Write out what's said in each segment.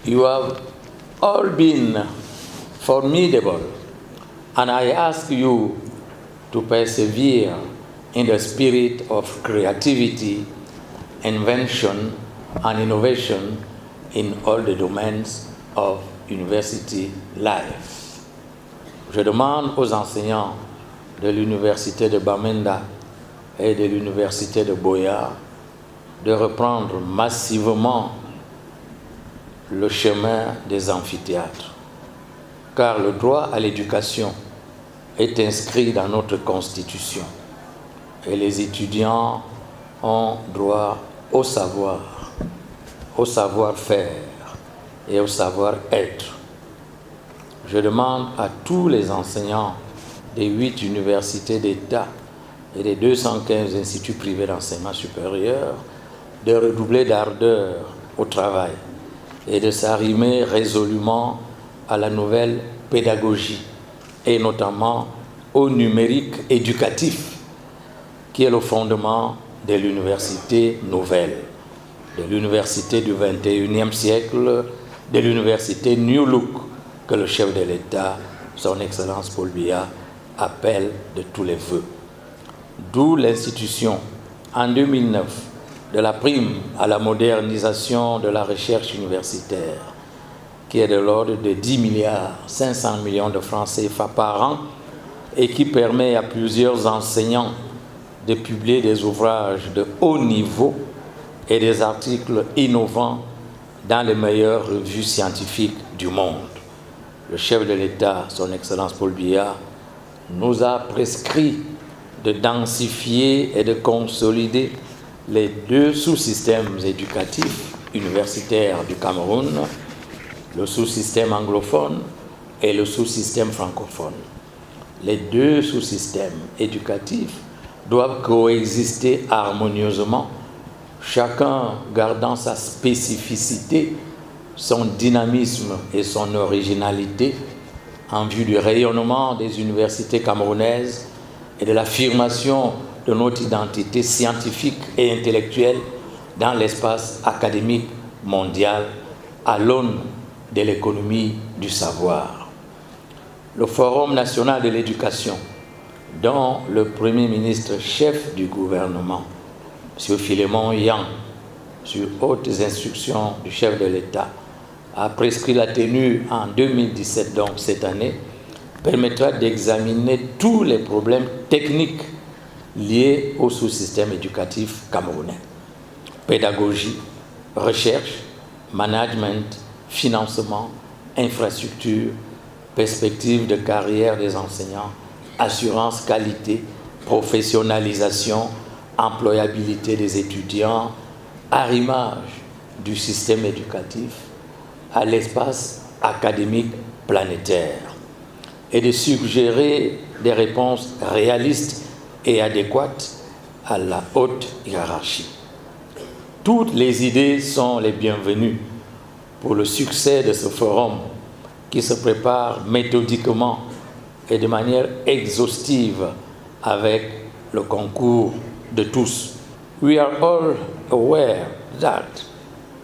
You have all been formidable, and I ask you to persevere in the spirit of creativity, invention, and innovation in all the domains of university life. Je demande aux enseignants de l'université de Bamenda et de l'université de Buea de reprendre massivement le chemin des amphithéâtres, car le droit à l'éducation est inscrit dans notre Constitution et les étudiants ont droit au savoir, au savoir-faire et au savoir-être. Je demande à tous les enseignants des 8 universités d'État et des 215 instituts privés d'enseignement supérieur de redoubler d'ardeur au travail et de s'arrimer résolument à la nouvelle pédagogie et notamment au numérique éducatif qui est le fondement de l'université nouvelle, de l'université du XXIe siècle, de l'université New Look que le chef de l'État, son Excellence Paul Biya, appelle de tous les vœux. D'où l'institution en 2009 de la prime à la modernisation de la recherche universitaire, qui est de l'ordre de 10 milliards 500 millions de francs CFA par an et qui permet à plusieurs enseignants de publier des ouvrages de haut niveau et des articles innovants dans les meilleures revues scientifiques du monde. Le chef de l'État, son Excellence Paul Biya, nous a prescrit de densifier et de consolider les 2 sous-systèmes éducatifs universitaires du Cameroun, le sous-système anglophone et le sous-système francophone. Les 2 sous-systèmes éducatifs doivent coexister harmonieusement, chacun gardant sa spécificité, son dynamisme et son originalité en vue du rayonnement des universités camerounaises et de l'affirmation de notre identité scientifique et intellectuelle dans l'espace académique mondial à l'aune de l'économie du savoir. Le Forum national de l'éducation, dont le Premier ministre chef du gouvernement, M. Philémon Yang, sur hautes instructions du chef de l'État, a prescrit la tenue en 2017, donc cette année, permettra d'examiner tous les problèmes techniques liés au sous-système éducatif camerounais. Pédagogie, recherche, management, financement, infrastructure, perspectives de carrière des enseignants, assurance qualité, professionnalisation, employabilité des étudiants, arrimage du système éducatif à l'espace académique planétaire et de suggérer des réponses réalistes et adéquates à la haute hiérarchie. Toutes les idées sont les bienvenues pour le succès de ce forum qui se prépare méthodiquement et de manière exhaustive avec le concours de tous. We are all aware that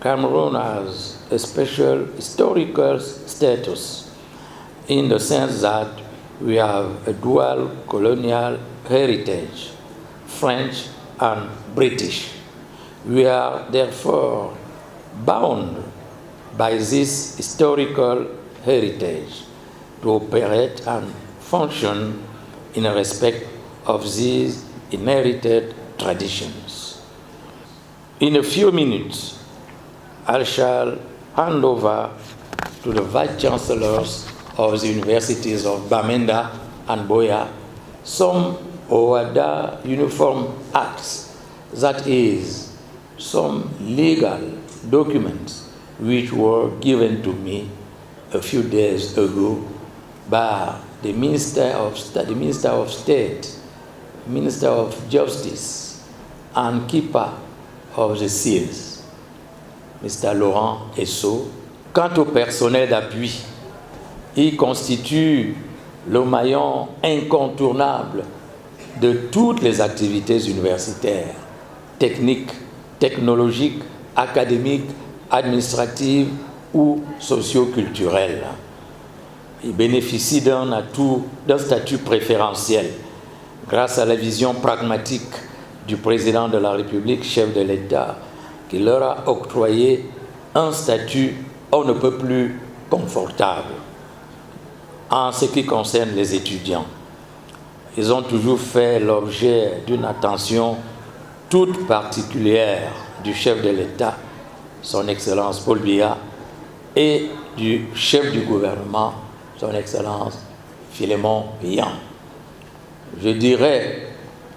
Cameroon has a special historical status in the sense that we have a dual colonial heritage, French and British. We are therefore bound by this historical heritage to operate and function in respect of these inherited traditions. In a few minutes, I shall hand over to the Vice Chancellors of the Universities of Bamenda and Buea some OADA uniform acts, that is, some legal documents which were given to me a few days ago by the Minister of State, Minister of Justice, and Keeper of the Seals, Mr. Laurent Esso. Quant au personnel d'appui, il constitue le maillon incontournable de toutes les activités universitaires, techniques, technologiques, académiques, administratives ou socio-culturels. Il bénéficie d'un statut préférentiel grâce à la vision pragmatique du président de la République, chef de l'État, qui leur a octroyé un statut on ne peut plus confortable. En ce qui concerne les étudiants, ils ont toujours fait l'objet d'une attention toute particulière du chef de l'État, son Excellence Paul Biya, et du chef du gouvernement, son Excellence Philémon Yan. Je dirais,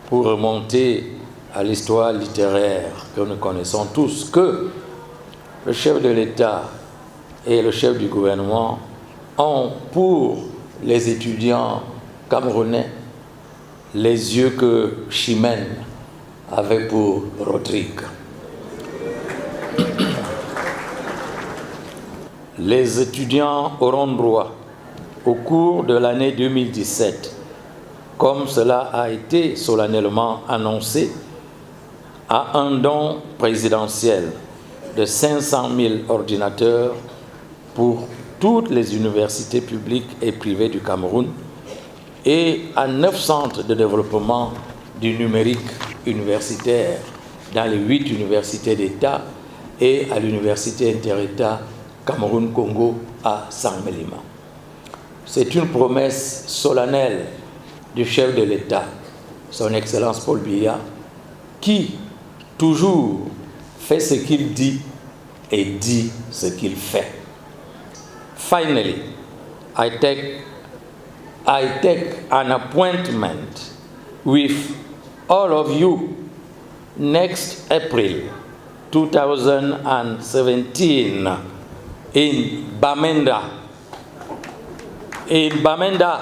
pour remonter à l'histoire littéraire que nous connaissons tous, que le chef de l'État et le chef du gouvernement ont pour les étudiants camerounais les yeux que Chimène avait pour Rodrigue. Les étudiants auront droit, au cours de l'année 2017, comme cela a été solennellement annoncé, à un don présidentiel de 500 000 ordinateurs pour toutes les universités publiques et privées du Cameroun et à 9 centres de développement du numérique universitaire dans les 8 universités d'État et à l'université inter-État Cameroun-Congo à Saint-Mélima. C'est une promesse solennelle du chef de l'État, son Excellence Paul Biya, qui toujours fait ce qu'il dit et dit ce qu'il fait. Finally, I take an appointment with all of you next April 2017 in Bamenda. In Bamenda.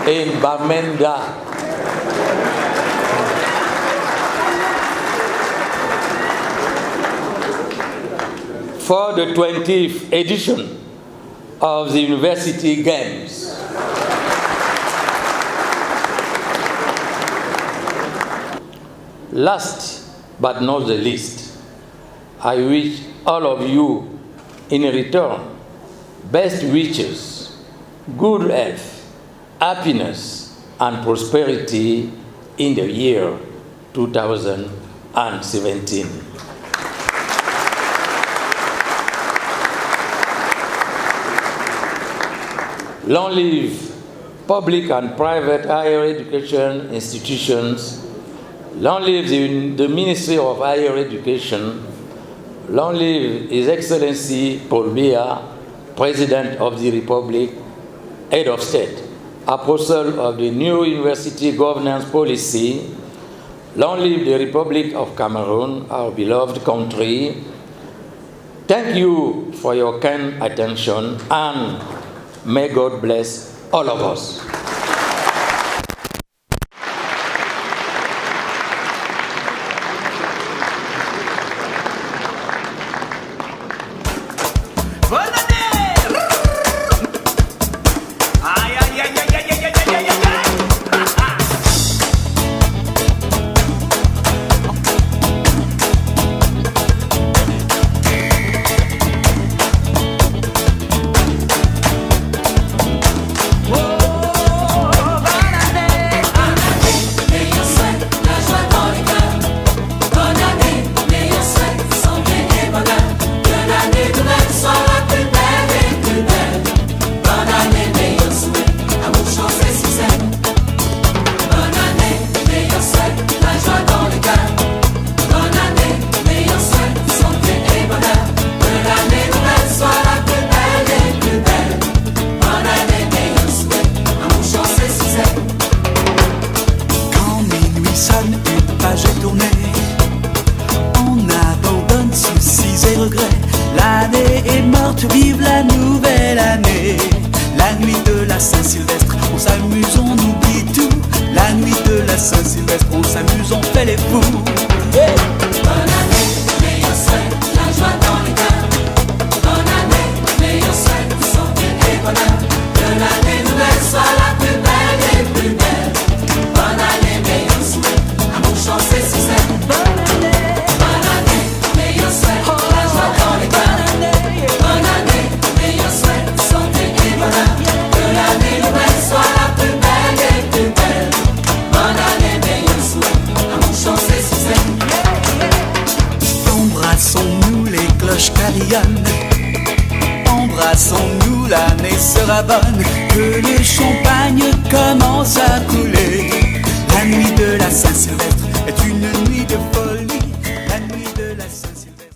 In Bamenda. For the 20th edition of the University Games. Last but not the least, I wish all of you in return best wishes, good health, happiness, and prosperity in the year 2017. Long live public and private higher education institutions. Long live the Ministry of Higher Education. Long live His Excellency Paul Biya, President of the Republic, Head of State, Apostle of the new university governance policy. Long live the Republic of Cameroon, our beloved country. Thank you for your kind attention, and may God bless all of us. L'année est morte, vive la nouvelle année. La nuit de la Saint-Sylvestre, on s'amuse, on oublie tout. La nuit de la Saint-Sylvestre, on s'amuse, on fait les fous. Hey! Bonne année, meilleurs souhaits, la joie dans les cœurs. Bonne année, meilleurs souhaits, santé et bonheur. Que l'année nouvelle soit la plus belle et plus belle. Bonne année, meilleurs souhaits, amour, l'année sera bonne, que le champagne commence à couler. La nuit de la Saint-Sylvestre est une nuit de folie.